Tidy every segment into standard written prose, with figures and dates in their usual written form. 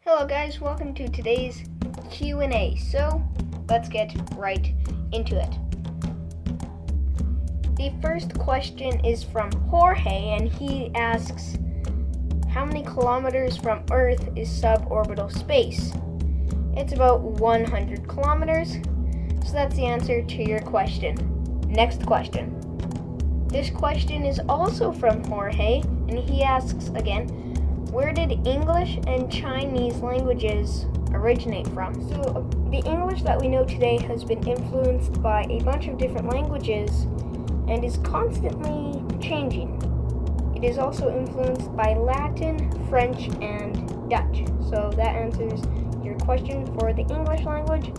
Hello guys, welcome to today's Q&A. So, let's get right into it. The first question is from Jorge, and he asks, how many kilometers from Earth is suborbital space? It's about 100 kilometers, so that's the answer to your question. Next question. This question is also from Jorge, and he asks again, where did English and Chinese languages originate from? So the English that we know today has been influenced by a bunch of different languages and is constantly changing. It is also influenced by Latin, French, and Dutch. So that answers your question for the English language.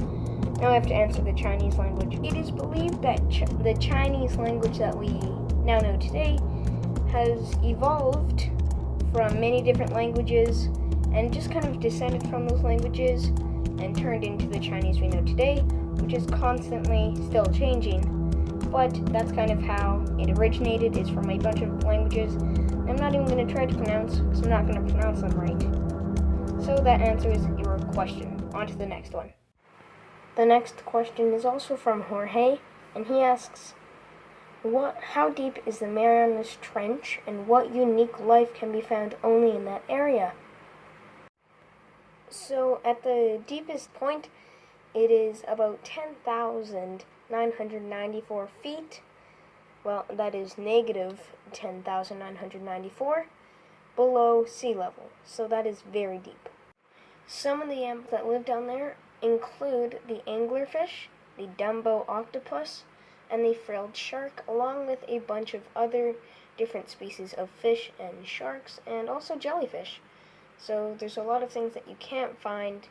Now I have to answer the Chinese language. It is believed that the Chinese language that we now know today has evolved from many different languages and just kind of descended from those languages and turned into the Chinese we know today, which is constantly still changing. But that's kind of how it originated, is from a bunch of languages I'm not even going to try to pronounce because I'm not going to pronounce them right. So that answers your question. On to the next one. The next question is also from Jorge, and he asks, how deep is the Marianas Trench, and what unique life can be found only in that area? So at the deepest point, it is about 10,994 feet. Well, that is negative 10,994 below sea level. So that is very deep. Some of the animals that live down there include the anglerfish, the Dumbo octopus, and the frilled shark, along with a bunch of other different species of fish and sharks, and also jellyfish. So there's a lot of things that you can't find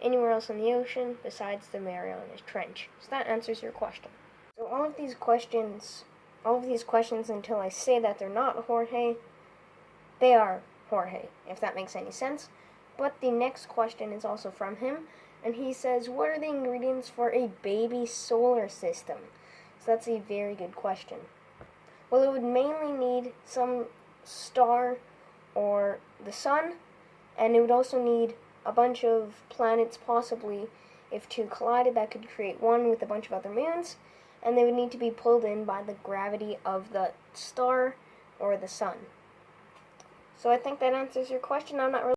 anywhere else in the ocean besides the Marianas Trench. So that answers your question. So all of these questions until I say that they're not Jorge, they are Jorge, if that makes any sense. But the next question is also from him, and he says, what are the ingredients for a baby solar system? So that's a very good question. Well, it would mainly need some star or the sun, and it would also need a bunch of planets, possibly. If two collided, that could create one with a bunch of other moons, and they would need to be pulled in by the gravity of the star or the sun. So I think that answers your question. I'm not really